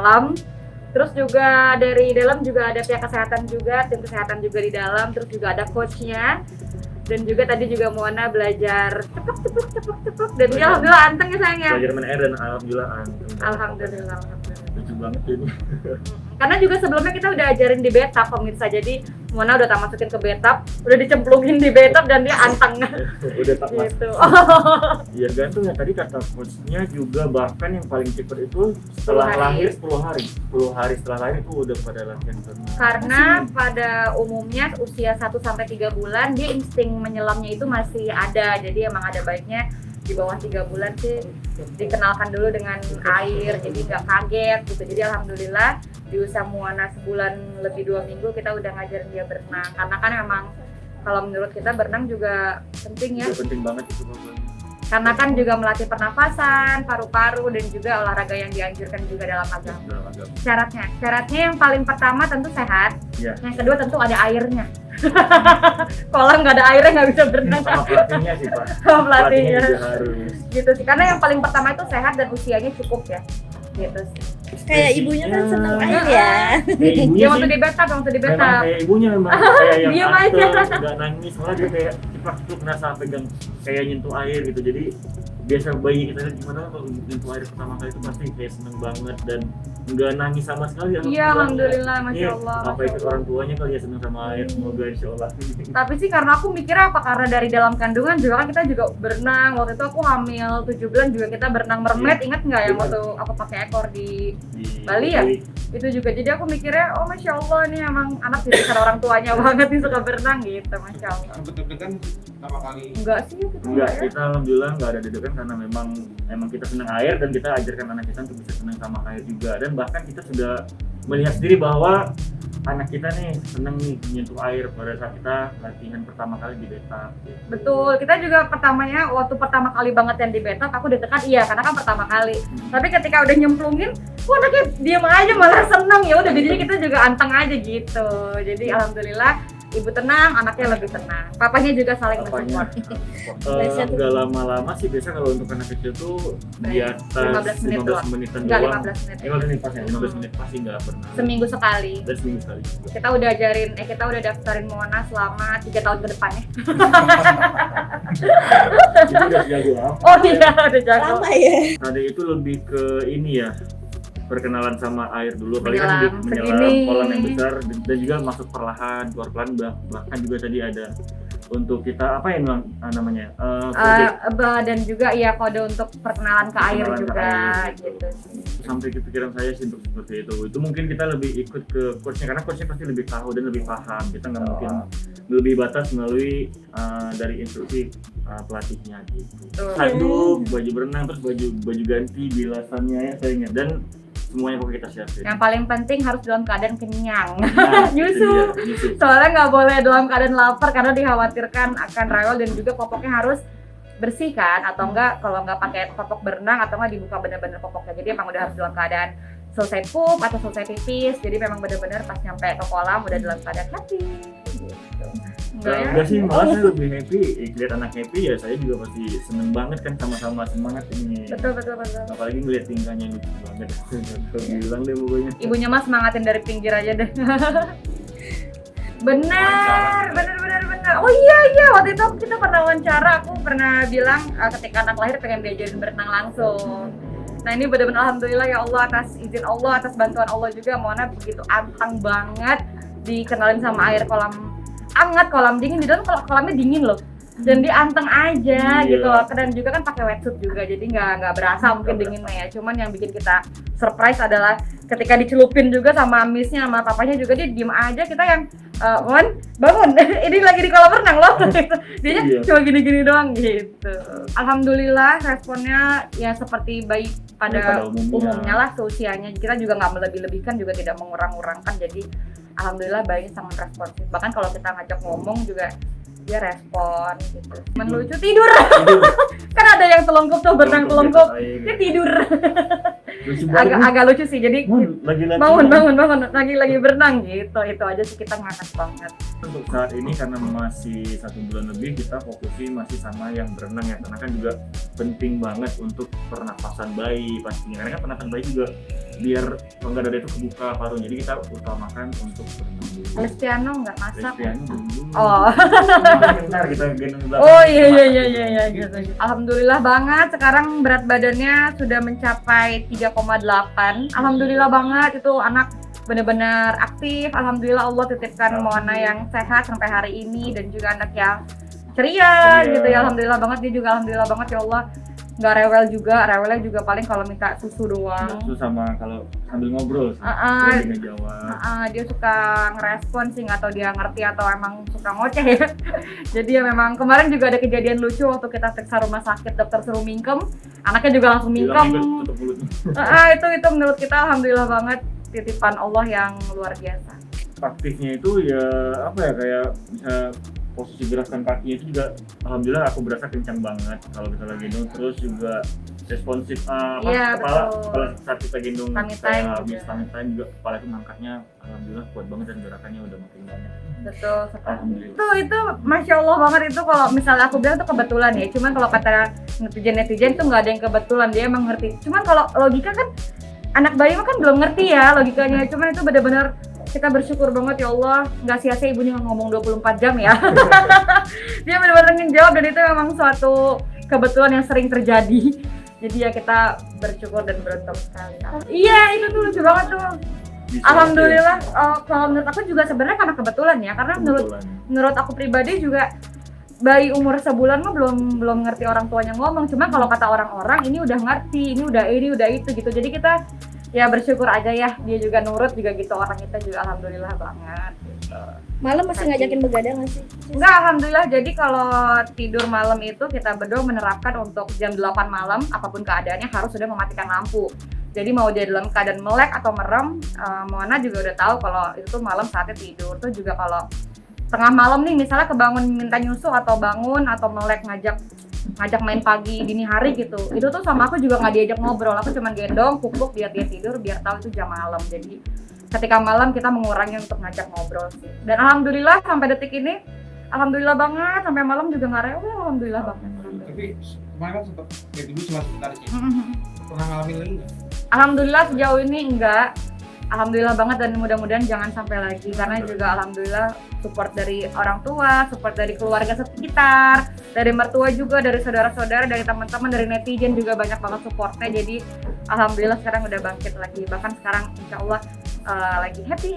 kolam. Terus juga dari dalam juga ada pihak kesehatan juga, tim kesehatan juga di dalam, terus juga ada coachnya. Dan juga tadi juga Moana belajar cepuk dan dia alhamdulillah anteng ya sayangnya. Belajar main air dan alhamdulillah anteng. Alhamdulillah. Lucu banget ini. Karena juga sebelumnya kita udah ajarin di bathtub pemirsa, jadi Moana udah tak masukin ke bathtub, udah dicemplungin di bathtub dan dia anteng. Udah tak mas. Gitu. Iya gantung ya, tadi kata coachnya juga bahkan yang paling cepat itu setelah 10 hari. lahir 10 hari setelah lahir itu udah pada latihan berenang. Karena pada umumnya usia 1-3 bulan dia insting menyelamnya itu masih ada, jadi emang ada baiknya di bawah 3 bulan sih dikenalkan dulu dengan air, jadi nggak kaget gitu. Jadi alhamdulillah di usia Moana sebulan lebih 2 minggu kita udah ngajarin dia berenang, karena kan emang kalau menurut kita berenang juga penting ya. Itu penting banget itu pokoknya. Karena kan juga melatih pernafasan, paru-paru, dan juga olahraga yang dianjurkan juga dalam agama. Dalam agama. Syaratnya yang paling pertama tentu sehat, Iya. yang kedua tentu ada airnya. Kolam nggak ada airnya nggak bisa berenang. Sama pelatihnya sih Pak. Sama pelatihnya. juga harus. Gitu sih, karena yang paling pertama itu sehat dan usianya cukup ya. Gitu sih. Kayak ibunya kan seneng air ya. Kayak ibunya Dia sih. waktu di bathtub, Memang kayak ibunya memang kayak yang Diam anteng, aja. nggak nangis, malah dia kayak cepat tuh ngerasa pegang kayak nyentuh air gitu. Jadi biasa bayi kita lihat gimana kalau nyentuh air pertama kali itu pasti kayak seneng banget dan nggak nangis sama sekali. Iya, alhamdulillah, masya Iya, Allah. apa Masya ikut Allah. orang tuanya kali ya seneng sama air, semoga insya Allah. Tapi sih karena aku mikirnya apa, karena dari dalam kandungan juga kan kita juga berenang. Waktu itu aku hamil 7 bulan juga kita berenang mermaid, ingat nggak yang waktu aku pakai ekor di Di Bali ya? Itu juga, jadi aku mikirnya oh masya Allah nih emang anak didikan orang tuanya banget nih suka berenang gitu, masya Allah. Deg-degan pertama kali. Enggak sih kita Enggak, ya. kita alhamdulillah nggak ada deg-degan karena emang kita senang air dan kita ajarkan anak kita untuk bisa senang sama air juga, dan bahkan kita sudah melihat sendiri bahwa anak kita nih seneng nih menyentuh air pada saat kita latihan pertama kali di bathtub. Betul, kita juga waktu pertama kali banget yang di bathtub aku deg-degan iya karena kan pertama kali. Tapi ketika udah nyemplungin, kok anaknya diem aja malah seneng, ya udah jadinya kita juga anteng aja gitu. Jadi alhamdulillah ibu tenang, anaknya lebih tenang. Papanya juga saling Apanya? mensupport. Nggak lama-lama sih, biasa kalau untuk anak kecil tuh di atas 15 menit 15 doang. menitan Enggak doang. 15 menit. 15 menit pas ya, 15 menit pasti nggak pernah. Seminggu sekali. Dan seminggu sekali. Kita udah daftarin Moana selama 3 tahun ke depannya. Itu udah jago apa? Oh iya, udah jago. Lama ya. Tadi itu lebih ke ini ya, perkenalan sama air dulu, kali kan Menyelam, menyelam segini. kolam yang besar dan juga masuk perlahan, keluar pelan, bahkan juga tadi ada untuk kita apa ya namanya Dan juga ya kode untuk perkenalan ke air Perkenalan ke juga air, gitu. sampai ke pikiran saya sih untuk seperti itu mungkin kita lebih ikut ke coachnya karena coachnya pasti lebih tahu dan lebih paham, kita nggak mungkin lebih batas melalui dari instruksi pelatihnya gitu. Betul. Handuk, baju berenang, terus baju ganti, bilasannya ya saya ingat, dan semuanya pokoknya kita siapin. Yang paling penting harus dalam keadaan kenyang. Nah, itu Nyusu. dia, nyusu. Soalnya nggak boleh dalam keadaan lapar karena dikhawatirkan akan rewel, dan juga popoknya harus bersih kan, atau enggak kalau nggak pakai popok berenang atau nggak dibuka benar-benar popoknya. Jadi emang udah harus dalam keadaan selesai pup atau selesai pipis, jadi memang benar-benar pas nyampe ke kolam udah dalam keadaan happy gitu. Enggak sih, malah saya lebih happy lihat anak happy ya, saya juga pasti seneng banget kan, sama-sama semangat ini. Betul. Apalagi ngeliat tingkahnya lucu banget. Bilang deh pokoknya. Ibunya mah semangatin dari pinggir aja deh. bener. Oh iya, waktu itu kita pernah wawancara, aku pernah bilang ketika anak lahir pengen diajarin berenang langsung. Nah ini benar-benar alhamdulillah ya Allah, atas izin Allah, atas bantuan Allah juga, Moana begitu anteng banget dikenalin sama air kolam hangat, kolam dingin. Di dalam kolamnya dingin loh, dan dia anteng aja Iya. gitu loh. Dan juga kan pakai wetsuit juga, jadi nggak berasa mungkin dinginnya ya. Cuman yang bikin kita surprise adalah ketika dicelupin juga sama missnya sama papanya juga, dia diem aja. Kita yang Mon, bangun, ini lagi di kolam renang loh. Dia Iya. cuma gini-gini doang gitu. Alhamdulillah responnya ya seperti bayi pada umumnya lah seusianya. Kita juga nggak melebih-lebihkan, juga tidak mengurang-urangkan. Jadi alhamdulillah bayi sangat responsif. Bahkan kalau kita ngajak ngomong juga dia respon gitu. Melucu tidur. Kan ada yang telungkup tuh, berenang telungkup, dia tidur. Lucu banget. agak lucu sih. Jadi Lagi bangun lagi berenang gitu. Itu aja sih kita ngakak banget. Untuk saat ini karena masih 1 bulan lebih kita fokusin masih sama yang berenang ya, karena kan juga penting banget untuk pernapasan bayi pastinya, karena kan pernapasan bayi juga biar rongga dada itu kebuka paru, jadi kita utamakan untuk berenang dulu. Lestiano nggak masak. Lestiano dulu. Oh. Ntar kita gendong di belakang. Oh iya gitu. Alhamdulillah banget sekarang berat badannya sudah mencapai 3,8. Alhamdulillah banget, itu anak benar-benar aktif. Alhamdulillah Allah titipkan Moana yang sehat sampai hari ini dan juga anak yang ceria gitu ya. Alhamdulillah banget, dia juga alhamdulillah banget ya Allah. Nggak rewel juga, rewelnya juga paling kalau minta susu doang. Susu sama kalau sambil ngobrol dia ngejawab. Dia suka ngerespon sih, nggak tahu dia ngerti atau emang suka ngoceh ya. Jadi ya memang kemarin juga ada kejadian lucu waktu kita periksa rumah sakit, dokter suruh mingkem, anaknya juga langsung mingkem. Tutup mulutnya. Itu menurut kita alhamdulillah banget, titipan Allah yang luar biasa. Aktifnya itu ya apa ya, kayak bisa posisi gerakan kakinya itu juga alhamdulillah aku berasa kencang banget kalau kita lagi gendong, terus juga responsif Iya, kepala betul. saat kita gendong Tummy kayak time habis juga. tummy time juga kepala itu ngangkatnya alhamdulillah kuat banget dan gerakannya udah makin banyak. Betul sekali. Alhamdulillah. Itu masya Allah banget, itu kalau misalnya aku bilang itu kebetulan ya. Cuman kalau kata netizen itu nggak ada yang kebetulan, dia emang ngerti. Cuman kalau logika kan anak bayi mah kan belum ngerti ya logikanya. Cuman itu benar-benar kita bersyukur banget ya Allah, nggak sia-sia ibunya ngomong 24 jam ya. Dia benar-benar ngejawab dan itu memang suatu kebetulan yang sering terjadi. Jadi ya kita bersyukur dan beruntung sekali. Iya, itu tuh lucu banget tuh. Bisa, Alhamdulillah, kalau menurut aku juga sebenarnya karena kebetulan ya, karena kebetulan. menurut aku pribadi juga bayi umur sebulan mah belum ngerti orang tuanya ngomong. Cuma kalau kata orang-orang ini udah ngerti, ini udah itu gitu. Jadi kita ya bersyukur aja ya, dia juga nurut juga gitu, orang kita juga alhamdulillah banget gitu. Malam masih ngajakin begadang nggak sih? Enggak, alhamdulillah. Jadi kalau tidur malam itu kita berdua menerapkan untuk jam 8 malam apapun keadaannya harus sudah mematikan lampu. Jadi mau dia dalam keadaan melek atau merem, Moana juga udah tahu kalau itu tuh malam saatnya tidur. Tuh juga kalau tengah malam nih misalnya kebangun minta nyusu atau bangun atau melek ngajak main pagi dini hari gitu, itu tuh sama aku juga nggak diajak ngobrol, aku cuma gendong pupuk dia tidur biar tahu itu jam malam. Jadi ketika malam kita mengurangi untuk ngajak ngobrol sih. Dan alhamdulillah sampai detik ini alhamdulillah banget, sampai malam juga nggak rewel, alhamdulillah banget. Tapi kemarin kan sempat ya dulu cuma sebentar sih. Pernah ngalamin lagi nggak? Alhamdulillah sejauh ini enggak. Alhamdulillah banget dan mudah-mudahan jangan sampai lagi, karena juga alhamdulillah support dari orang tua, support dari keluarga sekitar, dari mertua juga, dari saudara-saudara, dari teman-teman, dari netizen juga banyak banget supportnya. Jadi alhamdulillah sekarang udah bangkit lagi, bahkan sekarang insya Allah lagi happy.